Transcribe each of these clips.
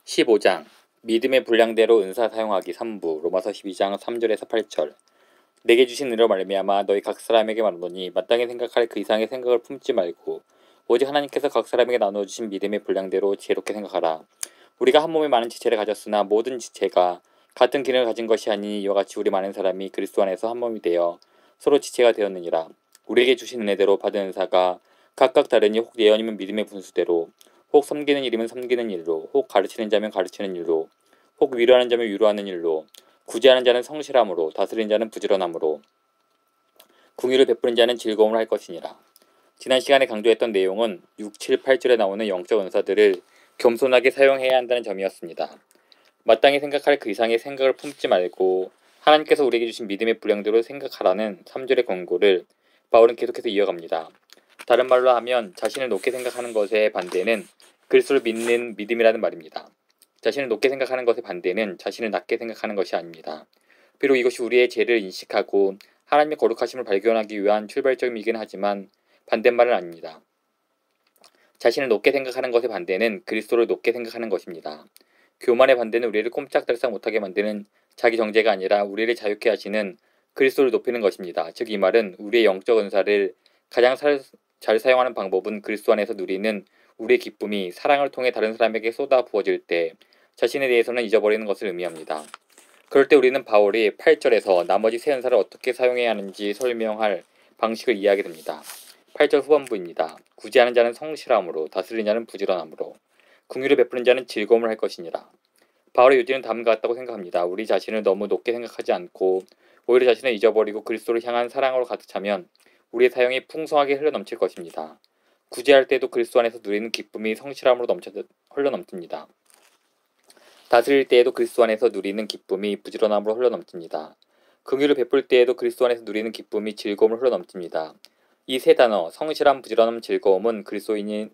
15장 믿음의 분량대로 은사 사용하기 3부 로마서 12장 3절에서 8절 내게 주신 은혜로 말미암아 너희 각 사람에게 말하노니 마땅히 생각할 그 이상의 생각을 품지 말고 오직 하나님께서 각 사람에게 나눠주신 믿음의 분량대로 지혜롭게 생각하라. 우리가 한 몸에 많은 지체를 가졌으나 모든 지체가 같은 기능을 가진 것이 아니니 이와 같이 우리 많은 사람이 그리스도 안에서 한 몸이 되어 서로 지체가 되었느니라. 우리에게 주신 은혜대로 받은 은사가 각각 다르니 혹 예언이면 믿음의 분수대로 혹 섬기는 일이면 섬기는 일로 혹 가르치는 자면 가르치는 일로 혹 위로하는 자면 위로하는 일로 구제하는 자는 성실함으로 다스리는 자는 부지런함으로 궁유를 베푸는 자는 즐거움을 할 것이니라. 지난 시간에 강조했던 내용은 6, 7, 8절에 나오는 영적 은사들을 겸손하게 사용해야 한다는 점이었습니다. 마땅히 생각할 그 이상의 생각을 품지 말고 하나님께서 우리에게 주신 믿음의 분량대로 생각하라는 3절의 권고를 바울은 계속해서 이어갑니다. 다른 말로 하면 자신을 높게 생각하는 것의 반대는 그리스도를 믿는 믿음이라는 말입니다. 자신을 높게 생각하는 것의 반대는 자신을 낮게 생각하는 것이 아닙니다. 비록 이것이 우리의 죄를 인식하고 하나님의 거룩하심을 발견하기 위한 출발점이긴 하지만 반대말은 아닙니다. 자신을 높게 생각하는 것의 반대는 그리스도를 높게 생각하는 것입니다. 교만의 반대는 우리를 꼼짝달싹 못하게 만드는 자기 정죄가 아니라 우리를 자유케 하시는 그리스도를 높이는 것입니다. 즉 이 말은 우리의 영적 은사를 가장 잘 사용하는 방법은 그리스도 안에서 누리는 우리의 기쁨이 사랑을 통해 다른 사람에게 쏟아 부어질 때 자신에 대해서는 잊어버리는 것을 의미합니다. 그럴 때 우리는 바울이 8절에서 나머지 세 은사를 어떻게 사용해야 하는지 설명할 방식을 이해하게 됩니다. 8절 후반부입니다. 구제하는 자는 성실함으로 다스리는 자는 부지런함으로 긍휼을 베푸는 자는 즐거움을 할 것이니라. 바울의 요지는 다음과 같다고 생각합니다. 우리 자신을 너무 높게 생각하지 않고 오히려 자신을 잊어버리고 그리스도를 향한 사랑으로 가득 차면 우리의 사용이 풍성하게 흘러넘칠 것입니다. 구제할 때도 그리스도 안에서 누리는 기쁨이 성실함으로 흘러넘칩니다. 다스릴 때에도 그리스도 안에서 누리는 기쁨이 부지런함으로 흘러넘칩니다. 긍휼을 베풀 때에도 그리스도 안에서 누리는 기쁨이 즐거움으로 흘러넘칩니다. 이 세 단어 성실함, 부지런함, 즐거움은 그리스도인의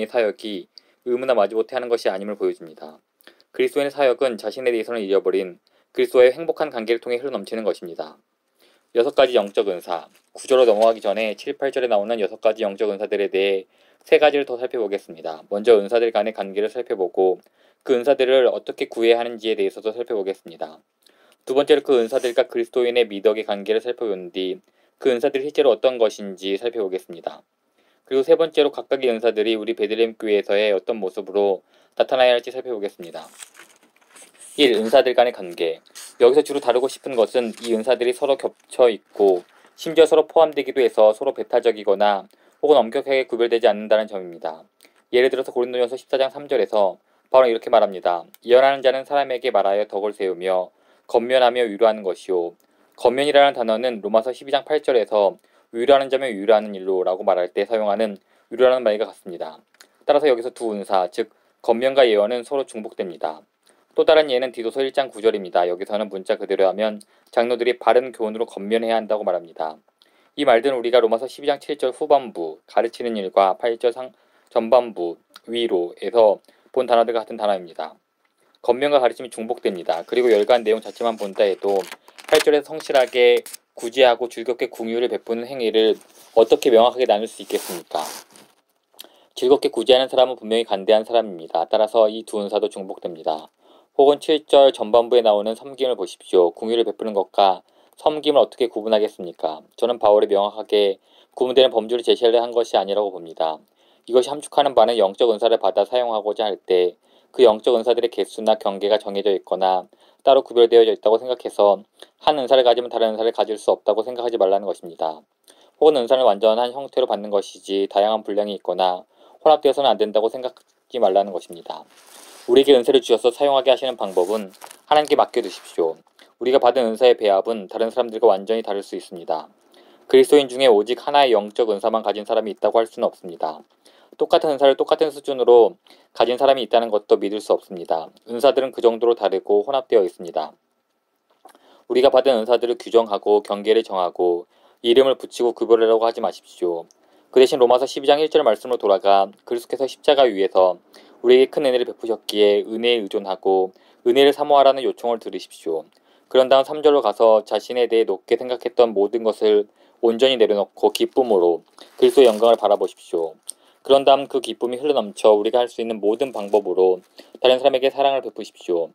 사역이 의무나 마지못해 하는 것이 아님을 보여줍니다. 그리스도인의 사역은 자신에 대해서는 잊어버린 그리스도와의 행복한 관계를 통해 흘러넘치는 것입니다. 6가지 영적 은사, 구절로 넘어가기 전에 7, 8절에 나오는 6가지 영적 은사들에 대해 3가지를 더 살펴보겠습니다. 먼저 은사들 간의 관계를 살펴보고 그 은사들을 어떻게 구해야 하는지에 대해서도 살펴보겠습니다. 두 번째로 그 은사들과 그리스도인의 미덕의 관계를 살펴본 뒤 그 은사들이 실제로 어떤 것인지 살펴보겠습니다. 그리고 세 번째로 각각의 은사들이 우리 베들레헴 교회에서의 어떤 모습으로 나타나야 할지 살펴보겠습니다. 1. 은사들 간의 관계. 여기서 주로 다루고 싶은 것은 이 은사들이 서로 겹쳐 있고 심지어 서로 포함되기도 해서 서로 배타적이거나 혹은 엄격하게 구별되지 않는다는 점입니다. 예를 들어서 고린도전서 14장 3절에서 바울은 이렇게 말합니다. 예언하는 자는 사람에게 말하여 덕을 세우며 건면하며 위로하는 것이요. 건면이라는 단어는 로마서 12장 8절에서 위로하는 자면 위로하는 일로 라고 말할 때 사용하는 위로라는 말과 같습니다. 따라서 여기서 두 은사, 즉 건면과 예언은 서로 중복됩니다. 또 다른 예는 디도서 1장 9절입니다. 여기서는 문자 그대로 하면 장로들이 바른 교훈으로 건면해야 한다고 말합니다. 이 말들은 우리가 로마서 12장 7절 후반부 가르치는 일과 8절 전반부 위로에서 본 단어들과 같은 단어입니다. 건면과 가르침이 중복됩니다. 그리고 열간 내용 자체만 본다 해도 8절에서 성실하게 구제하고 즐겁게 궁유를 베푸는 행위를 어떻게 명확하게 나눌 수 있겠습니까? 즐겁게 구제하는 사람은 분명히 간대한 사람입니다. 따라서 이 두 은사도 중복됩니다. 혹은 7절 전반부에 나오는 섬김을 보십시오. 궁유를 베푸는 것과 섬김을 어떻게 구분하겠습니까? 저는 바울이 명확하게 구분되는 범주를 제시하려 한 것이 아니라고 봅니다. 이것이 함축하는 바는 영적 은사를 받아 사용하고자 할 때 그 영적 은사들의 개수나 경계가 정해져 있거나 따로 구별되어 있다고 생각해서 한 은사를 가지면 다른 은사를 가질 수 없다고 생각하지 말라는 것입니다. 혹은 은사는 완전한 형태로 받는 것이지 다양한 분량이 있거나 혼합되어서는 안 된다고 생각하지 말라는 것입니다. 우리에게 은사를 주셔서 사용하게 하시는 방법은 하나님께 맡겨두십시오. 우리가 받은 은사의 배합은 다른 사람들과 완전히 다를 수 있습니다. 그리스도인 중에 오직 하나의 영적 은사만 가진 사람이 있다고 할 수는 없습니다. 똑같은 은사를 똑같은 수준으로 가진 사람이 있다는 것도 믿을 수 없습니다. 은사들은 그 정도로 다르고 혼합되어 있습니다. 우리가 받은 은사들을 규정하고 경계를 정하고 이름을 붙이고 구별하려고 하지 마십시오. 그 대신 로마서 12장 1절 말씀으로 돌아가 그리스도께서 십자가 위에서 우리에게 큰 은혜를 베푸셨기에 은혜에 의존하고 은혜를 사모하라는 요청을 들으십시오. 그런 다음 3절로 가서 자신에 대해 높게 생각했던 모든 것을 온전히 내려놓고 기쁨으로 그리스도의 영광을 바라보십시오. 그런 다음 그 기쁨이 흘러넘쳐 우리가 할 수 있는 모든 방법으로 다른 사람에게 사랑을 베푸십시오.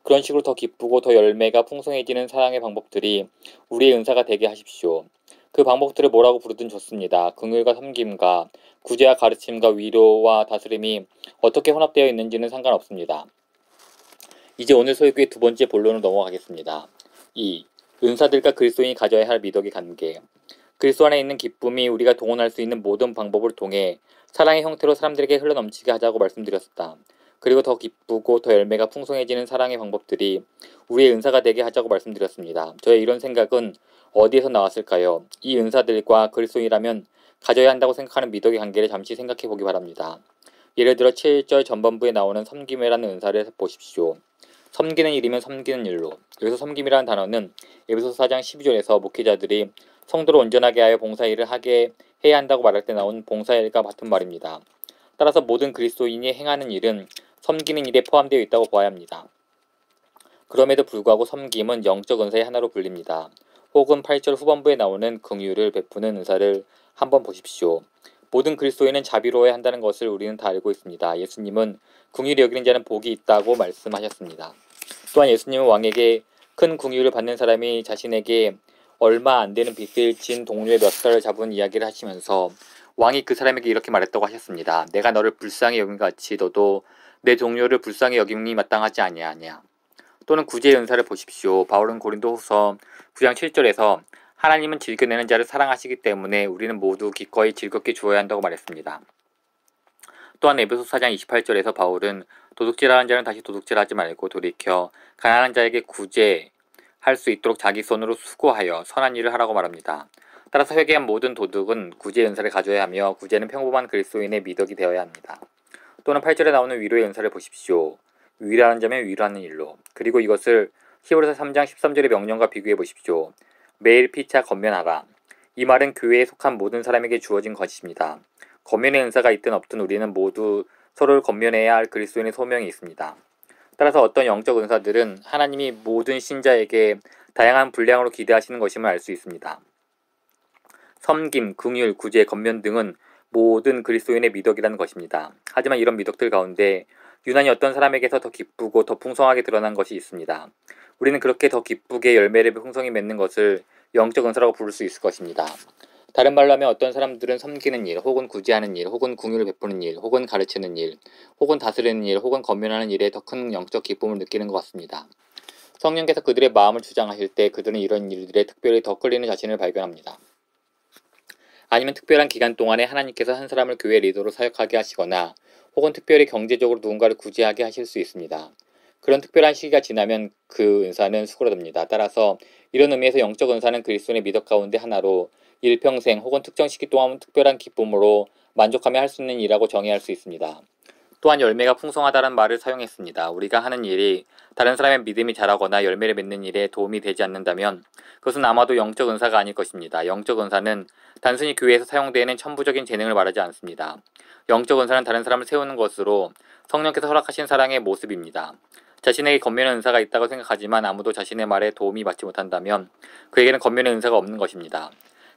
그런 식으로 더 기쁘고 더 열매가 풍성해지는 사랑의 방법들이 우리의 은사가 되게 하십시오. 그 방법들을 뭐라고 부르든 좋습니다. 긍휼과 섬김과 구제와 가르침과 위로와 다스림이 어떻게 혼합되어 있는지는 상관없습니다. 이제 오늘 설교의 두 번째 본론으로 넘어가겠습니다. 2. 은사들과 그리스도인이 가져야 할 미덕의 관계. 그리스도 안에 있는 기쁨이 우리가 동원할 수 있는 모든 방법을 통해 사랑의 형태로 사람들에게 흘러넘치게 하자고 말씀드렸다. 그리고 더 기쁘고 더 열매가 풍성해지는 사랑의 방법들이 우리의 은사가 되게 하자고 말씀드렸습니다. 저의 이런 생각은 어디에서 나왔을까요? 이 은사들과 그리스도인이라면 가져야 한다고 생각하는 미덕의 관계를 잠시 생각해 보기 바랍니다. 예를 들어 7절 전반부에 나오는 섬김이라는 은사를 보십시오. 섬기는 일이면 섬기는 일로. 여기서 섬김이라는 단어는 에베소서 4장 12절에서 목회자들이 성도를 온전하게 하여 봉사일을 하게 해야 한다고 말할 때 나온 봉사일과 같은 말입니다. 따라서 모든 그리스도인이 행하는 일은 섬기는 일에 포함되어 있다고 보아야 합니다. 그럼에도 불구하고 섬김은 영적 은사의 하나로 불립니다. 혹은 8절 후반부에 나오는 긍휼을 베푸는 은사를 한번 보십시오. 모든 그리스도인은 자비로워야 한다는 것을 우리는 다 알고 있습니다. 예수님은 긍휼히 여기는 자는 복이 있다고 말씀하셨습니다. 또한 예수님은 왕에게 큰 긍휼을 받는 사람이 자신에게 얼마 안 되는 빚을 진 동료의 멱살을 잡은 이야기를 하시면서 왕이 그 사람에게 이렇게 말했다고 하셨습니다. 내가 너를 불쌍히 여긴 같이 너도 내 동료를 불쌍히 여김이 마땅하지 아니하냐. 또는 구제의 은사를 보십시오. 바울은 고린도후서 9장 7절에서 하나님은 즐겨내는 자를 사랑하시기 때문에 우리는 모두 기꺼이 즐겁게 주어야 한다고 말했습니다. 또한 에베소서 4장 28절에서 바울은 도둑질하는 자는 다시 도둑질하지 말고 돌이켜 가난한 자에게 구제할 수 있도록 자기 손으로 수고하여 선한 일을 하라고 말합니다. 따라서 회개한 모든 도둑은 구제의 은사를 가져야 하며 구제는 평범한 그리스도인의 미덕이 되어야 합니다. 또는 8절에 나오는 위로의 은사를 보십시오. 위로하는 자면 위로하는 일로. 그리고 이것을 히브리서 3장 13절의 명령과 비교해 보십시오. 매일 피차 건면하라. 이 말은 교회에 속한 모든 사람에게 주어진 것입니다. 건면의 은사가 있든 없든 우리는 모두 서로를 건면해야 할 그리스도인의 소명이 있습니다. 따라서 어떤 영적 은사들은 하나님이 모든 신자에게 다양한 분량으로 기대하시는 것임을 알 수 있습니다. 섬김, 긍휼, 구제, 건면 등은 모든 그리스도인의 미덕이라는 것입니다. 하지만 이런 미덕들 가운데 유난히 어떤 사람에게서 더 기쁘고 더 풍성하게 드러난 것이 있습니다. 우리는 그렇게 더 기쁘게 열매를 풍성히 맺는 것을 영적 은사라고 부를 수 있을 것입니다. 다른 말로 하면 어떤 사람들은 섬기는 일, 혹은 구제하는 일, 혹은 긍휼을 베푸는 일, 혹은 가르치는 일, 혹은 다스리는 일, 혹은 건면하는 일에 더 큰 영적 기쁨을 느끼는 것 같습니다. 성령께서 그들의 마음을 주장하실 때 그들은 이런 일들에 특별히 더 끌리는 자신을 발견합니다. 아니면 특별한 기간 동안에 하나님께서 한 사람을 교회 리더로 사역하게 하시거나 혹은 특별히 경제적으로 누군가를 구제하게 하실 수 있습니다. 그런 특별한 시기가 지나면 그 은사는 수그러듭니다. 따라서 이런 의미에서 영적 은사는 그리스도의 미덕 가운데 하나로 일평생 혹은 특정 시기 동안 특별한 기쁨으로 만족하며 할 수 있는 일이라고 정의할 수 있습니다. 또한 열매가 풍성하다는 말을 사용했습니다. 우리가 하는 일이 다른 사람의 믿음이 자라거나 열매를 맺는 일에 도움이 되지 않는다면 그것은 아마도 영적 은사가 아닐 것입니다. 영적 은사는 단순히 교회에서 사용되는 천부적인 재능을 말하지 않습니다. 영적 은사는 다른 사람을 세우는 것으로 성령께서 허락하신 사랑의 모습입니다. 자신에게 건면의 은사가 있다고 생각하지만 아무도 자신의 말에 도움이 받지 못한다면 그에게는 건면의 은사가 없는 것입니다.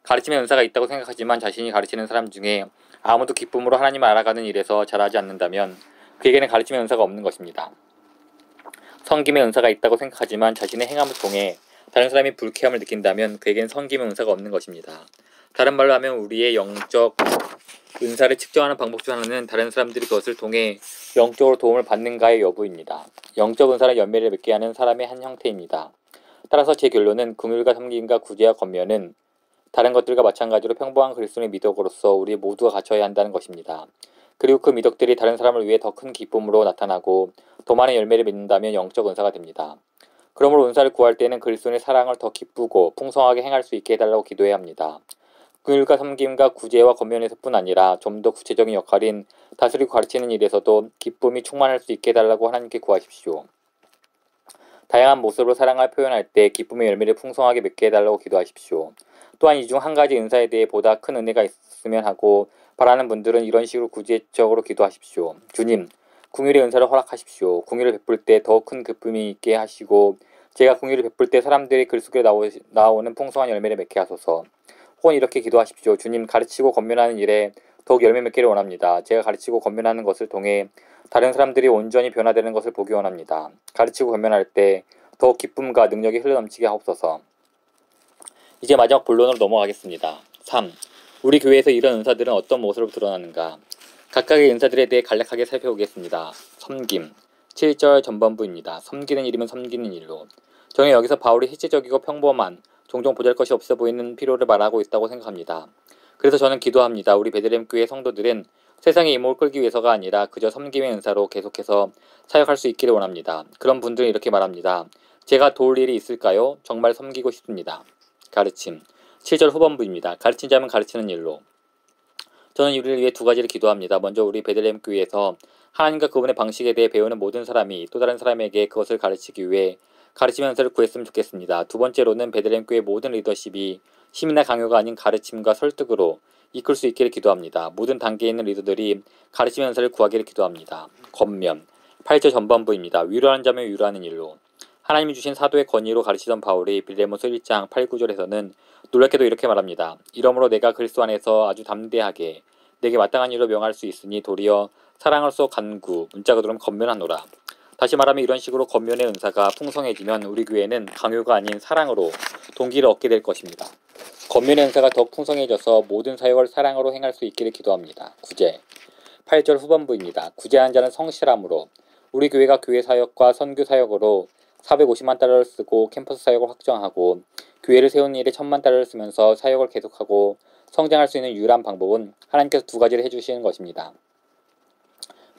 가르침의 은사가 있다고 생각하지만 자신이 가르치는 사람 중에 아무도 기쁨으로 하나님을 알아가는 일에서 잘하지 않는다면 그에게는 가르침의 은사가 없는 것입니다. 섬김의 은사가 있다고 생각하지만 자신의 행함을 통해 다른 사람이 불쾌함을 느낀다면 그에게는 섬김의 은사가 없는 것입니다. 다른 말로 하면 우리의 영적 은사를 측정하는 방법 중 하나는 다른 사람들이 그것을 통해 영적으로 도움을 받는가의 여부입니다. 영적 은사를 열매를 맺게 하는 사람의 한 형태입니다. 따라서 제 결론은 긍휼과 섬김과 구제와 건면은 다른 것들과 마찬가지로 평범한 그리스도의 미덕으로서 우리 모두가 갖춰야 한다는 것입니다. 그리고 그 미덕들이 다른 사람을 위해 더 큰 기쁨으로 나타나고 더 많은 열매를 맺는다면 영적 은사가 됩니다. 그러므로 은사를 구할 때는 그리스도의 사랑을 더 기쁘고 풍성하게 행할 수 있게 해달라고 기도해야 합니다. 긍휼과 섬김과 구제와 건면에서뿐 아니라 좀 더 구체적인 역할인 다스리고 가르치는 일에서도 기쁨이 충만할 수 있게 해달라고 하나님께 구하십시오. 다양한 모습으로 사랑을 표현할 때 기쁨의 열매를 풍성하게 맺게 해달라고 기도하십시오. 또한 이 중 한 가지 은사에 대해 보다 큰 은혜가 있으면 하고 바라는 분들은 이런 식으로 구체적으로 기도하십시오. 주님, 긍휼의 은사를 허락하십시오. 긍휼을 베풀 때 더 큰 기쁨이 있게 하시고 제가 긍휼을 베풀 때 사람들이 글 속에 나오는 풍성한 열매를 맺게 하소서. 혹은 이렇게 기도하십시오. 주님, 가르치고 건면하는 일에 더욱 열매 맺기를 원합니다. 제가 가르치고 권면하는 것을 통해 다른 사람들이 온전히 변화되는 것을 보기 원합니다. 가르치고 권면할 때 더욱 기쁨과 능력이 흘러넘치게 하옵소서. 이제 마지막 본론으로 넘어가겠습니다. 3. 우리 교회에서 이런 은사들은 어떤 모습으로 드러나는가? 각각의 은사들에 대해 간략하게 살펴보겠습니다. 섬김 7절 전반부입니다. 섬기는 일이면 섬기는 일로. 저는 여기서 바울이 실제적이고 평범한 종종 보잘것이 없어 보이는 필요를 말하고 있다고 생각합니다. 그래서 저는 기도합니다. 우리 베들레헴 교회 성도들은 세상의 이목을 끌기 위해서가 아니라 그저 섬김의 은사로 계속해서 사역할 수 있기를 원합니다. 그런 분들은 이렇게 말합니다. 제가 도울 일이 있을까요? 정말 섬기고 싶습니다. 가르침 7절 후반부입니다. 가르친 자면 가르치는 일로. 저는 우리를 위해 두 가지를 기도합니다. 먼저 우리 베들레헴 교회에서 하나님과 그분의 방식에 대해 배우는 모든 사람이 또 다른 사람에게 그것을 가르치기 위해 가르치는 은사를 구했으면 좋겠습니다. 두 번째로는 베들레헴 교회 모든 리더십이 힘이나 강요가 아닌 가르침과 설득으로 이끌 수 있기를 기도합니다. 모든 단계에 있는 리더들이 가르치는 은사를 구하기를 기도합니다. 권면 8절 전반부입니다. 위로하는 자면 위로하는 일로. 하나님이 주신 사도의 권위로 가르치던 바울이 빌레몬서 1장 8, 9절에서는 놀랍게도 이렇게 말합니다. 이러므로 내가 그리스도 안에서 아주 담대하게 내게 마땅한 일로 명할 수 있으니 도리어 사랑으로서 간구, 문자 그대로 권면하노라. 다시 말하면 이런 식으로 권면의 은사가 풍성해지면 우리 교회는 강요가 아닌 사랑으로 동기를 얻게 될 것입니다. 권면의 은사가 더욱 풍성해져서 모든 사역을 사랑으로 행할 수 있기를 기도합니다. 구제 8절 후반부입니다. 구제한 자는 성실함으로. 우리 교회가 교회 사역과 선교 사역으로 450만 달러를 쓰고 캠퍼스 사역을 확정하고 교회를 세우는 일에 1000만 달러를 쓰면서 사역을 계속하고 성장할 수 있는 유일한 방법은 하나님께서 두 가지를 해주시는 것입니다.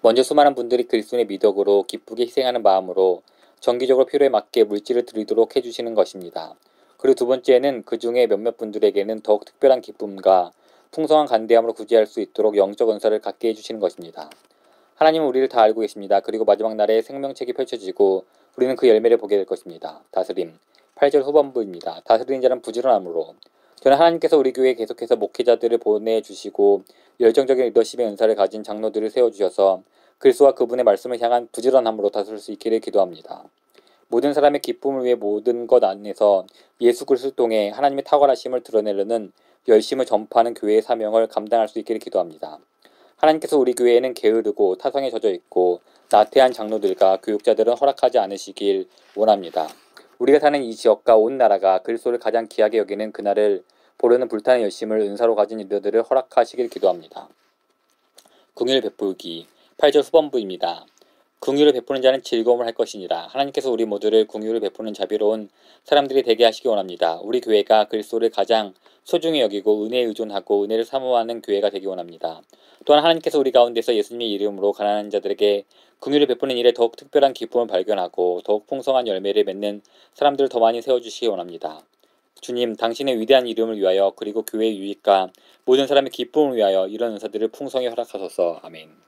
먼저 수많은 분들이 그리스도의 미덕으로 기쁘게 희생하는 마음으로 정기적으로 필요에 맞게 물질을 드리도록 해주시는 것입니다. 그리고 두 번째는 그 중에 몇몇 분들에게는 더욱 특별한 기쁨과 풍성한 간대함으로 구제할 수 있도록 영적 은사를 갖게 해주시는 것입니다. 하나님은 우리를 다 알고 계십니다. 그리고 마지막 날에 생명책이 펼쳐지고 우리는 그 열매를 보게 될 것입니다. 다스림 8절 후반부입니다. 다스리는 자는 부지런함으로. 저는 하나님께서 우리 교회에 계속해서 목회자들을 보내주시고 열정적인 리더십의 은사를 가진 장로들을 세워주셔서 그리스도와 그분의 말씀을 향한 부지런함으로 다스릴 수 있기를 기도합니다. 모든 사람의 기쁨을 위해 모든 것 안에서 예수 그리스도를 통해 하나님의 탁월하심을 드러내려는 열심을 전파하는 교회의 사명을 감당할 수 있기를 기도합니다. 하나님께서 우리 교회에는 게으르고 타성에 젖어 있고 나태한 장로들과 교육자들은 허락하지 않으시길 원합니다. 우리가 사는 이 지역과 온 나라가 그리스도를 가장 귀하게 여기는 그날을 보려는 불타는 열심을 은사로 가진 리더들을 허락하시길 기도합니다. 긍휼 베풀기 8절 후반부입니다. 긍휼을 베푸는 자는 즐거움을 할 것이니라. 하나님께서 우리 모두를 긍휼을 베푸는 자비로운 사람들이 되게 하시기 원합니다. 우리 교회가 그리스도를 가장 소중히 여기고 은혜에 의존하고 은혜를 사모하는 교회가 되기 원합니다. 또한 하나님께서 우리 가운데서 예수님의 이름으로 가난한 자들에게 긍휼을 베푸는 일에 더욱 특별한 기쁨을 발견하고 더욱 풍성한 열매를 맺는 사람들을 더 많이 세워주시기 원합니다. 주님, 당신의 위대한 이름을 위하여 그리고 교회의 유익과 모든 사람의 기쁨을 위하여 이런 은사들을 풍성히 허락하소서. 아멘.